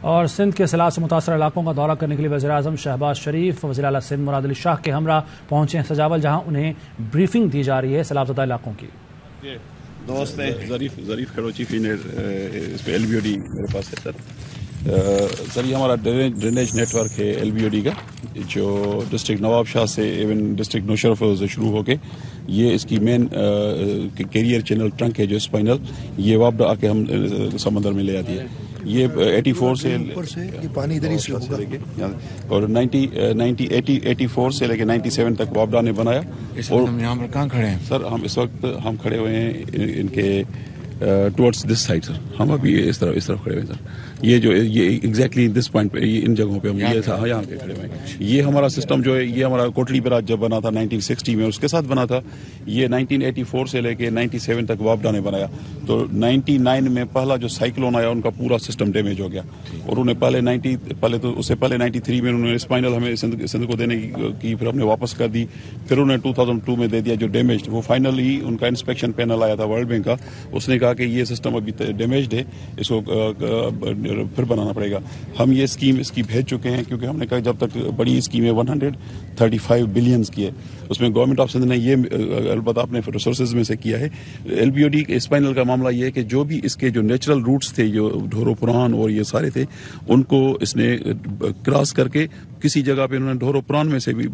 اور سندھ کے سیلاب سے متاثرہ علاقوں کا دورہ کرنے کے لیے وزیراعظم شہباز شریف وزیر اعلیٰ سندھ مراد علی شاہ کے ہمراہ پہنچے ہیں سجاول، جہاں انہیں بریفنگ دی جا رہی ہے سیلاب زدہ علاقوں کی. دوست ظریف کھڑوچی اس پہ LBOD میرے پاس ہے سر یہ ہمارا ڈرینیج نیٹ ورک ہے LBOD کا، جو ڈسٹرکٹ نواب شاہ سے ایون ڈسٹرکٹ نوشرف سے شروع ہو کے یہ اس کی مین کیریئر چینل ٹرنک ہے جو اسپائنل، یہ واپڈ آ کے ہم سمندر میں لے آتی ہے. یہ 84 سے پانی ادھر ہی سے ہوگا اور 84 سے لے کے 97 تک واپڈا نے بنایا. اور یہاں پر کہاں کھڑے ہیں سر؟ ہم اس وقت کھڑے ہوئے ہیں ان کے ٹورڈس دس سائڈ سر. ہم ابھی اس طرف کھڑے ہوئے ہیں سر. یہ ایگزیکٹلی دس پوائنٹ پہ ان جگہوں پہ ہم یہاں پہ کھڑے ہوئے ہیں. یہ ہمارا سسٹم جو ہے یہ ہمارا کوٹلی براج جب بنا تھا 1960 میں اس کے ساتھ بنا تھا. یہ 1984 سے لے کے 97 تک واپڈا نے بنایا. تو 99 میں پہلا جو سائیکلون آیا ان کا پورا سسٹم ڈیمیج ہو گیا. اور انہیں اس سے پہلے 93 میں انہوں نے اسپائنل ہمیں سندھ کو دینے کی پھر ہم نے واپس کر دی. پھر انہوں نے 2002 میں دے دیا جو ڈیمیج. وہ فائنلی ان کا انسپیکشن پینل آیا تھا ورلڈ بینک کا، اس نے کہا کہ یہ سسٹم ابھی ڈیمیجڈ ہے، اس کو پھر بنانا پڑے گا. ہم یہ اسکیم اس کی بھیج چکے ہیں کیونکہ ہم نے کہا جب تک بڑی اسکیم ہے 135 بلینز کی ہے، اس میں گورنمنٹ آف سندھ نے یہ البتہ اپنے ریسورسز میں سے کیا ہے. LBOD اسپائنل کا معاملہ یہ ہے کہ جو بھی اس کے جو نیچرل روٹس تھے جو ڈھورو پران اور یہ سارے تھے ان کو اس نے کراس کر کے کسی جگہ پہ انہوں نے ڈھورو پران میں سے بھی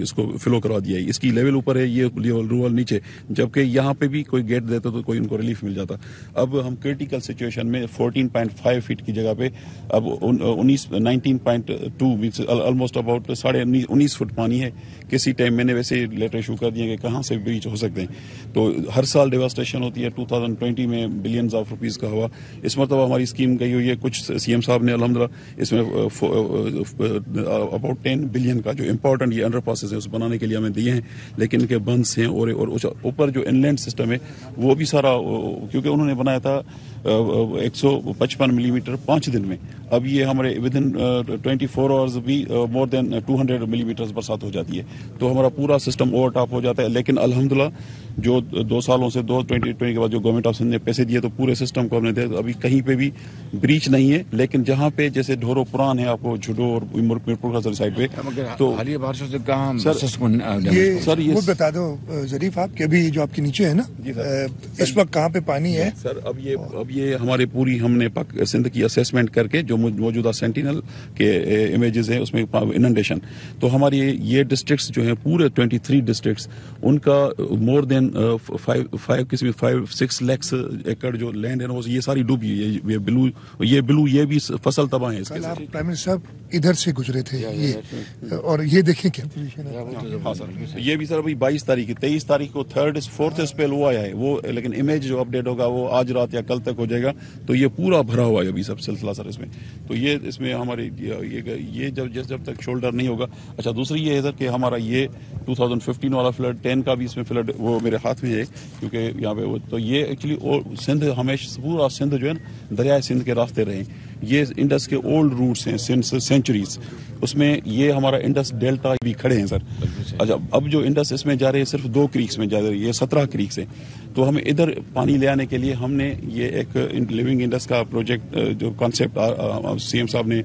اس کو فلو کروا دیا ہے. اس کی لیول اوپر ہے، یہ لیول نیچے، جبکہ یہاں پہ بھی کوئی گیٹ دیتا تو کوئی ان کو ریلیف مل جاتا. اب ہم کرٹیکل سچویشن میں 14.5 فٹ کی جگہ پہ اب 19.2 آلموسٹ اباؤٹ 19.5 فٹ پانی ہے. کسی ٹائم میں نے ویسے لیٹر ایشو کر دیے کہ کہاں سے بریچ ہو سکتے ہیں. تو ہر سال ڈیواسٹیشن ہوتی ہے. 2020 میں بلینز آف روپیز کا ہوا. اس مرتبہ ہماری اسکیم گئی ہوئی ہے. کچھ CM صاحب نے الحمدللہ اس میں اباؤٹ 10 بلین کا جو امپورٹنٹ یہ انڈر پاسز ہے اس بنانے کے لیے ہمیں دیے ہیں. لیکن ان کے بندس ہیں اور اوپر جو انلینڈ سسٹم ہے وہ بھی سارا، کیونکہ انہوں نے بنایا تھا 155 ملی میٹر 5 دن میں. اب یہ ہمارے ودن 24 آورز بھی مور دین 200 ملی میٹر برسات ہو جاتی ہے. تو ہمارا پورا سسٹم اوور ٹاپ ہو جاتا ہے. لیکن الحمدللہ جو 2 سالوں سے 2020 کے بعد جو گورنمنٹ آف سندھ نے پیسے دیے تو پورے سسٹم کو ہم نے دیا. ابھی کہیں پہ بھی بریچ نہیں ہے. لیکن جہاں پہ جیسے ڈھورو پران ہے آپ کو جھڈو اور میرپور سائڈ پہ تو حالیہ بارشوں سے کہاں سر یہ بتا دو ظریف آپ کہ ابھی جو آپ کے نیچے ہے نا اس وقت کہاں پہ پانی ہے سر؟ اب یہ ہمارے پوری ہم نے سندھ کی اسیسمنٹ کر کے جو موجودہ سینٹینل کے امیجز ہیں اس میں اننڈیشن، تو ہماری یہ ڈسٹرکٹس جو ہیں پورے 23 ڈسٹرکٹس ان کا مور دین 5-6 لاکھ ایکڑ جو لینڈ ہے نا یہ ساری ڈوبی. یہ بلو یہ بھی فصل تباہ ہے. اس کے پرائم منسٹر صاحب ادھر سے گزرے تھے یہ اور یہ دیکھیں کیا پوزیشن ہے. ہاں سر یہ بھی سر ابھی 22 تاریخ 23 تاریخ کو 4th اسپیل وہ آیا ہے وہ، لیکن امیج جو اپڈیٹ ہوگا وہ آج رات یا کل تک ہو جائے گا. تو یہ پورا بھرا ہوا ہے ابھی سب سلسلہ سر اس میں. تو یہ اس میں ہمارے یہ جب تک شولڈر نہیں ہوگا. اچھا دوسری یہ ہے سر کہ ہمارا یہ 2015 والا فلڈ 10 کا بھی اس میں فلڈ وہ میرے ہاتھ میں ہے کیونکہ یہاں پہ تو یہ ایکچولی سندھ ہمیشہ پورا سندھ جو ہے نا دریائے سندھ کے راستے رہے. یہ انڈس کے اولڈ روٹس ہیں سینچریز، اس میں یہ ہمارا انڈس ڈیلٹا بھی کھڑے ہیں سر. اچھا اب جو انڈس اس میں جا رہے ہیں صرف 2 کریکس میں جا رہے ہیں، یہ 17 کریکس ہیں. تو ہمیں ادھر پانی لے آنے کے لیے ہم نے یہ ایک لیونگ انڈس کا پروجیکٹ جو کانسیپٹ CM صاحب نے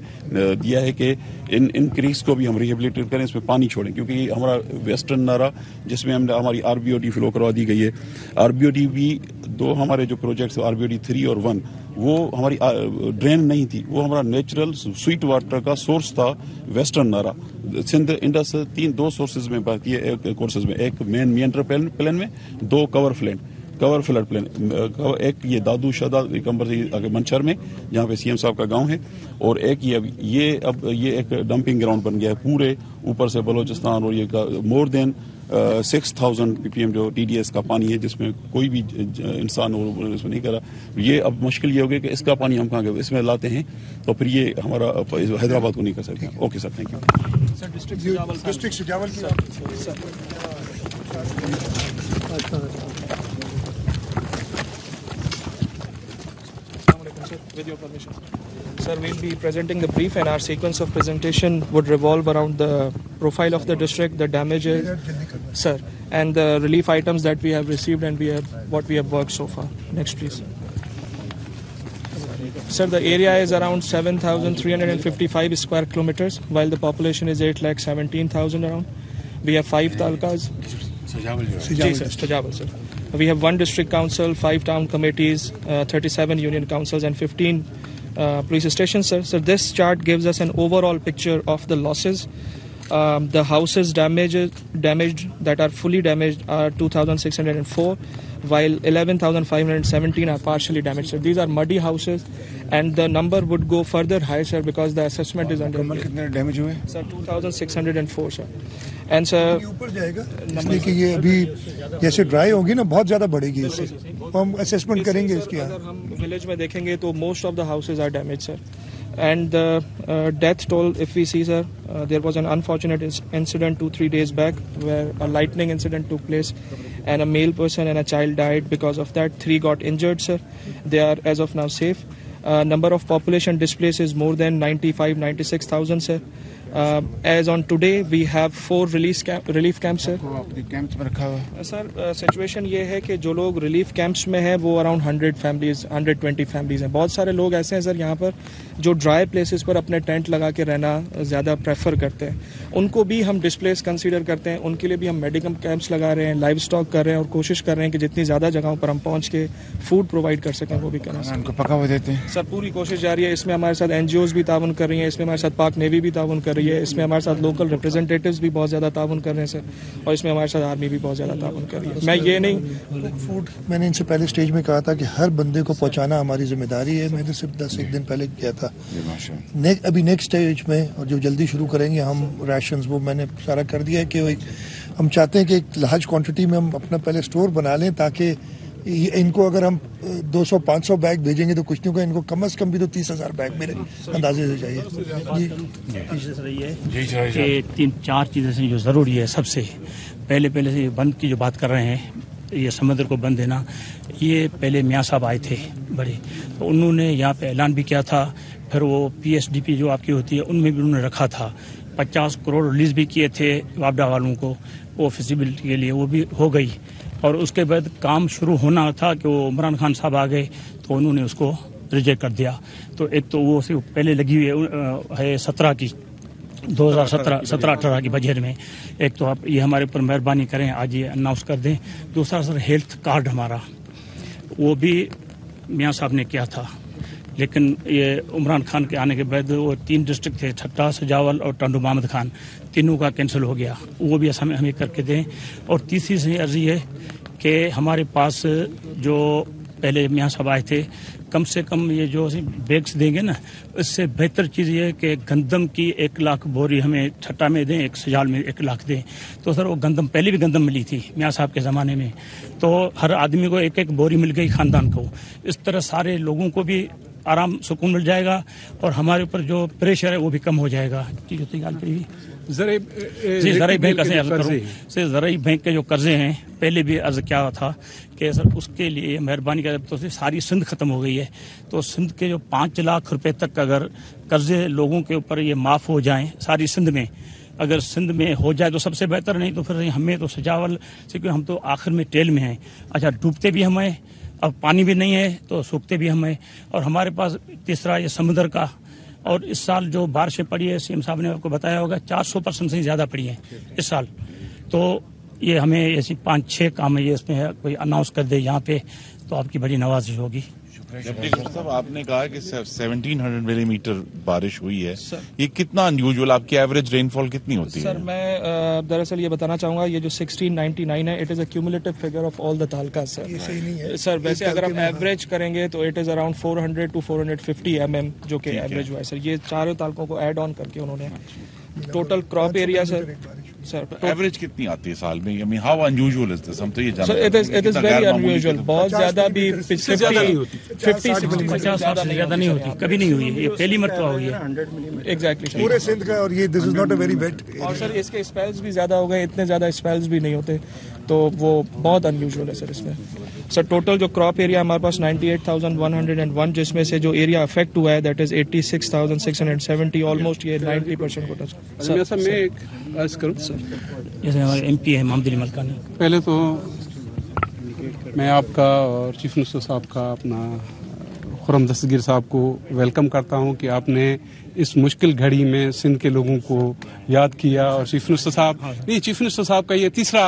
دیا ہے کہ ان کریکس کو بھی ہم ریہیبلیٹیٹ کریں، اس میں پانی چھوڑیں. کیونکہ یہ ہمارا ویسٹرن نارا جس میں ہماری RBOD فلو کروا دی گئی ہے. RBOD بھی 2 ہمارے جو پروجیکٹس RBOD 3 اور 1 وہ ہماری ڈرین نہیں تھی، وہ ہمارا نیچرل سویٹ واٹر کا سورس تھا ویسٹرن نارا. سندھ انڈس 2 سورسز میں باقی ہے کورسز میں، ایک مین میانڈر پلین میں، 2 کور فلڈ پلین. ایک یہ دادو شہدا منچر میں جہاں پہ CM صاحب کا گاؤں ہے، اور ایک اب یہ ایک ڈمپنگ گراؤنڈ بن گیا ہے پورے اوپر سے بلوچستان. اور یہ مور دین 6000 PPM جو TDS کا پانی ہے جس میں کوئی بھی انسان اس میں نہیں کرا. یہ اب مشکل یہ ہوگی کہ اس کا پانی ہم کہاں گئے اس میں لاتے ہیں تو پھر یہ ہمارا حیدرآباد کو نہیں کر سکتے. Okay sir thank you. District Sajawal کی with your permission. Sir, we'll be presenting the brief and our sequence of presentation would revolve around the profile of the district, the damages, sir, and the relief items that we have received and what we have worked so far. Next, please. Sir, the area is around 7,355 square kilometers, while the population is 8,17,000 around. We have 5 talukas. Sajawal, sir. We have 1 district council, 5 town committees, 37 union councils, and 15 police stations, sir. So this chart gives us an overall picture of the losses. The houses damaged that are fully damaged are 2,604, while 11,517 are partially damaged, sir. These are muddy houses, and the number would go further high, sir, because the assessment is under. कितने damage हुए? Sir, 2,604, sir. And sir, ऊपर जाएगा इसलिए कि ये अभी जैसे dry होगी ना बहुत ज्यादा बढ़ेगी इससे, हम असेसमेंट करेंगे इसकी. अगर हम विलेज में देखेंगे तो most of the houses are damage, sir. And the death toll, if we see, sir, there was an unfortunate incident 2-3 days back where a lightning incident took place and a male person and a child died because of that. 3 got injured, sir. They are as of now safe. Number of population displaced is more than 96,000, sir. As on today, we have 4 relief camps, sir. Camps में रखा हुआ? Sir situation ये है कि जो लोग relief camps में हैं वो अराउंड 120 फैमिलीज हैं. बहुत सारे लोग ऐसे हैं सर यहाँ पर जो ड्राई प्लेसेस पर अपने टेंट लगा के रहना ज़्यादा प्रेफर करते हैं. उनको भी हम डिस्प्लेस कंसीडर करते हैं. उनके लिए भी हम मेडिकल कैंप्स लगा रहे हैं, लाइव स्टॉक कर रहे हैं और कोशिश कर रहे हैं कि जितनी ज़्यादा जगहों पर हम पहुँच के फूड प्रोवाइड कर सकें वो भी करें. उनको पका हुआ देते हैं सर. पूरी कोशिश जारी है. इसमें हमारे साथ NGOs भी ताउन कर रही हैं, इसमें हमारे साथ पाक नेवी भी ताउन कर रही है, इसमें हमारे साथ लोकल रिप्रेजेंटेटिव्स भी बहुत ज़्यादा ताउन कर रहे हैं, सर. और इसमें हमारे साथ आर्मी भी बहुत ज़्यादा ताउन कर रही है. मैं ये नहीं फूड मैंने इनसे पहले स्टेज में कहा था कि हर बंदे को पहुंचाना हमारी जिम्मेदारी है. मैंने सिर्फ 10-1 दिन पहले किया था. अभी नेक्स्ट स्टेज में और जो जल्दी शुरू करेंगे हम राशंस वो मैंने सारा कर दिया है कि हम चाहते हैं कि एक लार्ज क्वांटिटी में हम अपना पहले स्टोर बना लें ताकि इनको अगर हम 200-500 बैग भेजेंगे तो कुछ नहीं होगा. इनको कम से कम भी तो 30,000 बैग मेरे अंदाजे से चाहिए. ये 3-4 चीज़ें हैं जो ज़रूरी है. सबसे पहले से बंद की जो बात कर रहे हैं, ये समुद्र को बंद देना, ये पहले मियाँ साहब आए थे बड़े, तो उन्होंने यहाँ पे ऐलान भी किया था. फिर वो PSDP जो आपकी होती है उनमें भी उन्होंने रखा था. 50 करोड़ रिलीज भी किए थे वापडा वालों को वो फिजिबिलिटी के लिए, वो भी हो गई. और उसके बाद काम शुरू होना था कि वो इमरान खान साहब आ गए तो उन्होंने उसको रिजेक्ट कर दिया. तो एक तो वो सिर्फ पहले लगी हुई है 17 की 2017-18 की बजट में. एक तो आप ये हमारे ऊपर मेहरबानी करें, आज ये अनाउंस कर दें. दूसरा सर हेल्थ कार्ड हमारा वो भी मियाँ साहब ने किया था, लेकिन ये इमरान खान के आने के बाद वो 3 डिस्ट्रिक्ट थे, ठट्टा, सजावल और टंडू मोहम्मद खान, तीनों का कैंसिल हो गया. वो भी हमें करके दें. और तीसरी से अर्जी है कि हमारे पास जो पहले मियाँ साहब आए थे, कम से कम ये जो बैग्स देंगे ना, इससे बेहतर चीज़ ये है कि गंदम की 1 लाख बोरी हमें ठट्टा में दें, एक सजाल में 1 लाख दें. तो सर वो गंदम पहले भी गंदम मिली थी मियाँ साहब के ज़माने में, तो हर आदमी को 1-1 बोरी मिल गई ख़ानदान को. इस तरह सारे लोगों को भी आराम सुकून मिल जाएगा और हमारे ऊपर जो प्रेशर है वो भी कम हो जाएगा. ज़राई बैंक के जो कर्जे हैं, पहले भी अर्ज किया था कि सर उसके लिए मेहरबानी कर, तो सारी सिंध खत्म हो गई है. तो सिंध के जो 5 लाख रुपए तक अगर कर्जे लोगों के ऊपर ये माफ़ हो जाएं सारी सिंध में, अगर सिंध में हो जाए तो सबसे बेहतर. नहीं तो फिर हमें तो सजावल से, क्योंकि हम तो आखिर में टेल में हैं. अच्छा, डूबते भी हम हैं, अब पानी भी नहीं है तो सूखते भी हम हैं. और हमारे पास तीसरा ये समुद्र का, और इस साल जो बारिशें पड़ी है CM साहब ने आपको बताया होगा 400% से ज़्यादा पड़ी है इस साल. तो ये हमें ऐसी 5-6 काम है, ये इसमें कोई अनाउंस कर दे यहाँ पे तो आपकी बड़ी नवाजिश होगी. डिप्टी कमिश्नर साहब, आपने कहा कि 1700 मिलीमीटर बारिश हुई है, ये कितना अनयूजुअल? आपकी एवरेज रेनफॉल कितनी होती है? सर मैं दरअसल ये बताना चाहूंगा, ये जो 1699 है, it is a cumulative figure of all the talukas, sir. Sir वैसे अगर आप एवरेज करेंगे तो it is around 400 to 450 mm जो कि एवरेज हुआ है, सर. ये चारों तालुकों को ऐड ऑन करके उन्होंने total crop area sir average कितनी आती है साल में? I mean, how unusual is this? हम तो ये जानते हैं. It is very unusual. बहुत ज्यादा भी 50-60 ज्यादा नहीं होती, कभी नहीं हुई है. ये पहली मरतबा हुई है. एग्जैक्टली पूरे सिंध का. और ये this is not a very wet. और सर इसके स्पेल्स भी ज्यादा हो गए, इतने ज्यादा स्पेल्स भी नहीं होते, तो वो बहुत अनयूजुअल है सर इसमें. सर टोटल जो क्रॉप एरिया हमारे पास 98,101, जिसमें से जो एरिया अफेक्ट हुआ है दैट इज 86,670, ऑलमोस्ट ये 90% को टच. सर मैं एक अर्ज करूं सर, जैसे हमारे MP है मोहम्मद अली मलकानी. पहले तो मैं आपका और चीफ मिनिस्टर साहब का अपना खुर्रम दस्तगीर साहब को वेलकम करता हूं कि आपने इस मुश्किल घड़ी में सिंध के लोगों को याद किया। और चीफ मिनिस्टर साहब का ये तीसरा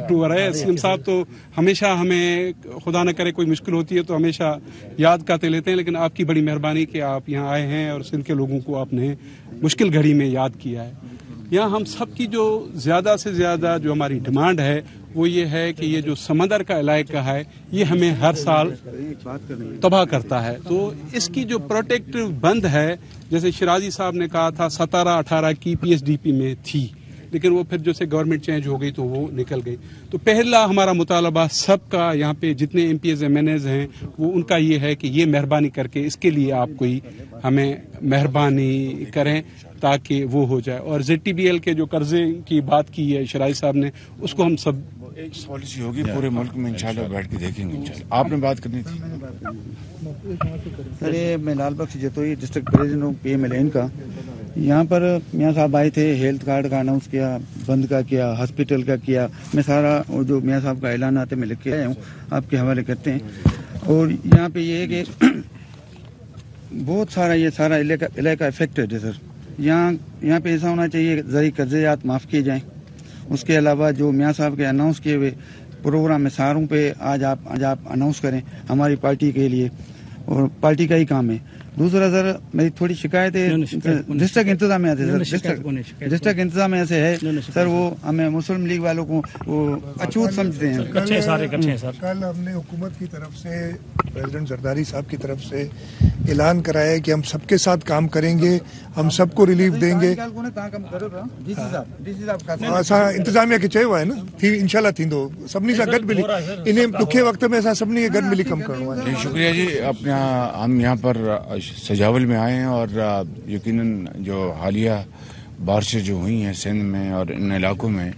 टूर है। सीएम साहब तो हमेशा हमें खुदा न करे कोई मुश्किल होती है तो हमेशा याद करते लेते हैं, लेकिन आपकी बड़ी मेहरबानी कि आप यहाँ आए हैं और सिंध के लोगों को आपने मुश्किल घड़ी में याद किया है। यहाँ हम सब की जो ज़्यादा से ज़्यादा जो हमारी डिमांड है वो ये है कि ये जो समंदर का इलाका है ये हमें हर साल तबाह करता है, तो इसकी जो प्रोटेक्टिव बंद है, जैसे शिराजी साहब ने कहा था 17-18 की पीएसडीपी में थी, लेकिन वो फिर जैसे गवर्नमेंट चेंज हो गई तो वो निकल गई। तो पहला हमारा मुतालबा सबका, यहाँ पे जितने एमपीएस एमएनएज हैं वो उनका ये है कि ये मेहरबानी करके इसके लिए आप कोई हमें मेहरबानी करें ताकि वो हो जाए। और ZTBL के जो कर्जे की बात की है शिराजी साहब ने, उसको हम सब एक पॉलिसी होगी पूरे मुल्क में इंशाल्लाह बैठ के देखेंगे इंशाल्लाह। आपने बात करनी थी सर। ये मैं लाल बख्श जतोई डिस्ट्रिक्ट प्रेसिडेंट हूँ PMLN का। यहाँ पर मियाँ साहब आए थे, हेल्थ कार्ड का अनाउंस किया, बंद का किया, हॉस्पिटल का किया। मैं सारा जो मियाँ साहब का ऐलान आते मैं लिख के आया हूँ, आपके हवाले करते हैं। और यहाँ पे ये है कि बहुत सारा ये सारा इलाका इफेक्टेड है सर। यहाँ पे ऐसा होना चाहिए ज़रूरी कर्ज़ियात माफ़ किए जाएं। उसके अलावा जो मियाँ साहब के अनाउंस किए हुए प्रोग्राम में सारों पे आज आप अनाउंस करें हमारी पार्टी के लिए, और पार्टी का ही काम है। दूसरा सर मेरी थोड़ी शिकायत है डिस्ट्रिक्ट इंतजामिया से सर। डिस्ट्रिक्ट इंतजामिया से है सर, वो हमें मुस्लिम लीग वालों को वो अछूत समझते हैं। कल हमने हुकूमत की तरफ से प्रेसिडेंट जरदारी साहब की तरफ से ऐलान कराया है कि हम सबके साथ काम करेंगे, हम सबको रिलीफ देंगे। इंतजामिया के चयो आहे न थी इंशाल्लाह थींदो, सभिनी सां गॾु मिली इन ॾुखे वक़्त में असां सभिनी खे गॾु मिली कमु करिणो आहे। शुक्रिया जी। अपने हम यहाँ पर सजावल में आए हैं और यकीनन जो हालिया बारिशें जो हुई हैं सिंध में और इन इलाकों में,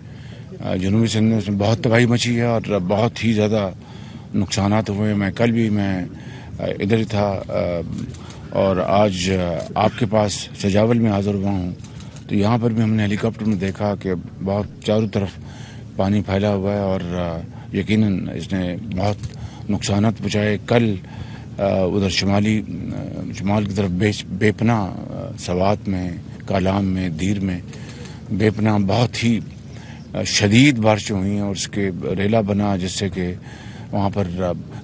जनूबी सिंध में, उसमें बहुत तबाही मची है और बहुत ही ज़्यादा नुकसानात हुए। मैं कल भी इधर ही था और आज आपके पास सजावल में हाजिर हुआ हूँ। तो यहाँ पर भी हमने हेलीकॉप्टर में देखा कि बहुत चारों तरफ पानी फैला हुआ है और यकीनन इसने बहुत नुकसानात पहुँचाए। कल उधर शुमाल की तरफ बेपना सवात में, कालाम में, दीर में बेपना बहुत ही शदीद बारिशें हुई हैं और उसके रेला बना जिससे कि वहाँ पर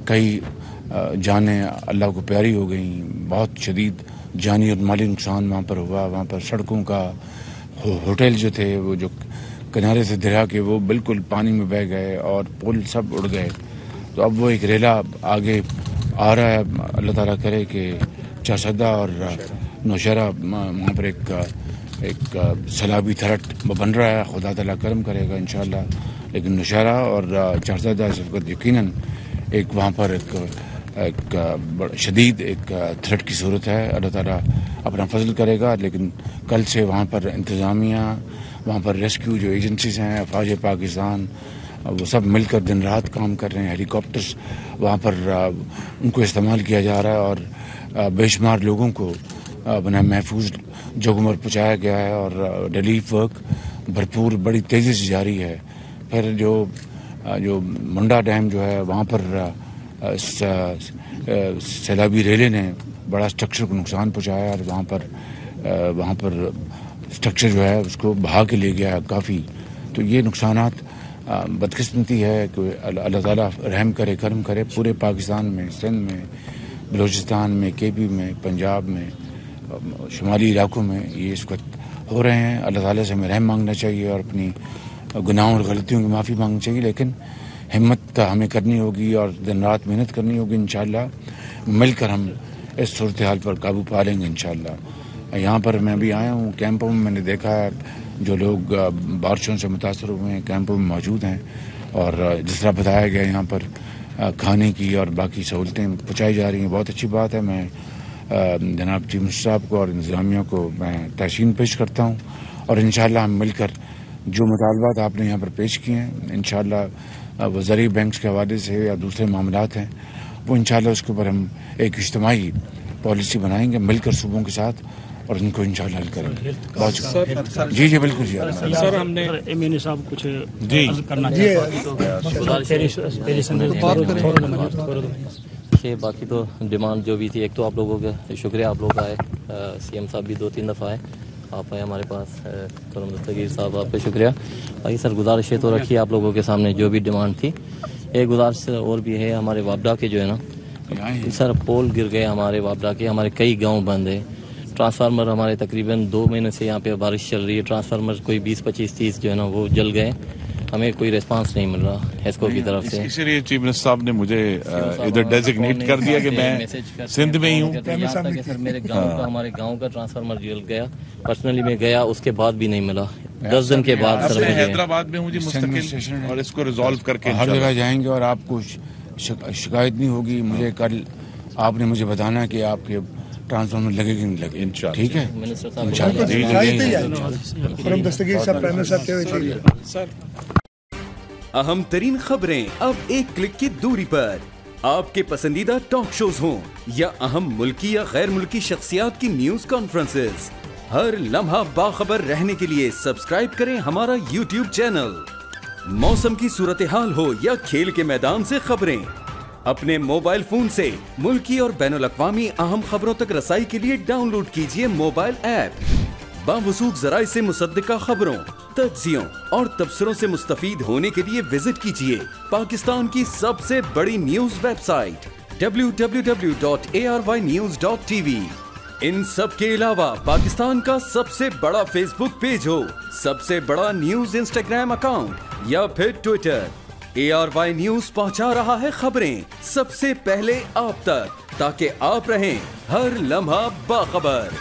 कई जानें अल्लाह को प्यारी हो गई। बहुत शदीद जानी और माली नुकसान वहाँ पर हुआ। वहाँ पर सड़कों का, होटल जो थे वो जो किनारे से दरिया के वो बिल्कुल पानी में बह गए और पुल सब उड़ गए। तो अब वो एक रेला आगे आ रहा है। अल्लाह ताला करे कि चारसदा और नौशहरा वहाँ पर एक सैलाबी थरट बन रहा है। खुदा ताला करम करेगा इंशाल्लाह। लेकिन नौशहरा और चारसदा इस वक्त यकीनन एक वहाँ पर एक शदीद एक थ्रेट की सूरत है। अल्लाह ताला अपना फजल करेगा। लेकिन कल से वहाँ पर इंतज़ामिया, वहाँ पर रेस्क्यू जो एजेंसीज हैं, अफवाज पाकिस्तान, वो सब मिलकर दिन रात काम कर रहे हैं। हेलीकॉप्टर्स वहाँ पर उनको इस्तेमाल किया जा रहा है और बेशुमार लोगों को अपना महफूज जगहों पर पहुँचाया गया है और रिलीफ वर्क भरपूर बड़ी तेज़ी से जारी है। फिर जो मुंडा डैम जो है वहाँ पर सैलाबी रेले ने बड़ा स्ट्रक्चर को नुकसान पहुँचाया और वहाँ पर स्ट्रक्चर जो है उसको बहा के ले गया काफ़ी। तो ये नुकसानात बदकिस्मती है कि अल्लाह ताला रहम करे, करम करे। पूरे पाकिस्तान में, सिंध में, बलूचिस्तान में, KP में, पंजाब में, शुमाली इलाकों में ये इस वक्त हो रहे हैं। अल्लाह ताला से हमें रहम मांगना चाहिए और अपनी गुनाहों और गलतियों की माफ़ी मांगनी चाहिए। लेकिन हिम्मत हमें करनी होगी और दिन रात मेहनत करनी होगी। इंशाल्लाह मिलकर हम इस सूरत हाल पर काबू पा लेंगे इंशाल्लाह। यहाँ पर मैं भी आया हूँ कैंपों में, मैंने देखा है जो लोग बारिशों से मुतासर हुए हैं कैंपों में मौजूद हैं और जिस तरह बताया गया यहाँ पर खाने की और बाकी सहूलतें पहुँचाई जा रही हैं। बहुत अच्छी बात है। मैं जनाब चीफ मिनिस्टर साहब को और इंतज़ामिया को मैं तहसीन पेश करता हूँ और इंशाल्लाह हम मिलकर जो मुतालबात आपने यहाँ पर पेश किए हैं इंशाल्लाह वो ज़रूरी बैंक्स के हवाले से या दूसरे मामलात हैं वो इंशाल्लाह उसके ऊपर हम एक इज्तिमाई पॉलिसी बनाएंगे मिलकर सूबों के साथ और इनको इंशाल्लाह हल करेंगे। बहुत जी बिल्कुल जी सर। हमने एमएनए साहब कुछ जी करना चाहिए। गुजारिश है, बाकी तो डिमांड जो भी थी, एक तो आप लोगों का शुक्रिया, आप लोग आए, सीएम साहब भी 2-3 दफ़ा आए, आप आए हमारे पास, करम दस्तगीर साहब आप पे शुक्रिया। बाकी सर गुजारिश तो रखी आप लोगों के सामने जो भी डिमांड थी। एक गुजारिश और भी है, हमारे वापडा के जो है ना सर पोल गिर गए हमारे वापडा के, हमारे कई गांव बंद है, ट्रांसफार्मर हमारे तकरीबन 2 महीने से यहाँ पे बारिश चल रही है, ट्रांसफार्मर कोई 20-25-30 जो है ना वो जल गए, हमें कोई रिस्पांस नहीं मिल रहा हेस्को की तरफ से। इसीलिए चीफ मिनिस्टर साहब ने मुझे इधर डेजिग्नेट कर दिया कि मैं सिंध में ही हूँ। सर मेरे गांव का, हमारे गांव का ट्रांसफार्मर जल गया, पर्सनली मैं गया, उसके बाद भी नहीं मिला, 10 दिन के बाद सर मुझे हैदराबाद में हूँ जी मुस्तकिल, और इसको रिजॉल्व करके हर जगह जाएंगे और आपको शिकायत नहीं होगी। मुझे कल आपने मुझे बताना कि आपके ट्रांसफार्मर लगे कि नहीं लगे, ठीक है। अहम तरीन खबरें अब एक क्लिक की दूरी पर, आपके पसंदीदा टॉक शोज हों या अहम मुल्की या गैर मुल्की शख्सियात की न्यूज कॉन्फ्रेंसेस, हर लम्हा बाखबर रहने के लिए सब्सक्राइब करें हमारा YouTube चैनल। मौसम की सूरत हाल हो या खेल के मैदान से खबरें, अपने मोबाइल फोन से मुल्की और बैनुल-अक़वामी अहम खबरों तक रसाई के लिए डाउनलोड कीजिए मोबाइल ऐप। बावसूख ज़राए से मुसद्दिका खबरों, तज्ज़ियों और तबसरों से मुस्तफीद होने के लिए विजिट कीजिए पाकिस्तान की सबसे बड़ी न्यूज वेबसाइट www.arYnews.tv। इन सब के अलावा पाकिस्तान का सबसे बड़ा फेसबुक पेज हो, सबसे बड़ा न्यूज इंस्टाग्राम अकाउंट या फिर ट्विटर, ARY न्यूज पहुंचा रहा है खबरें सबसे पहले आप तक, ताकि आप रहें हर लम्हा बाखबर।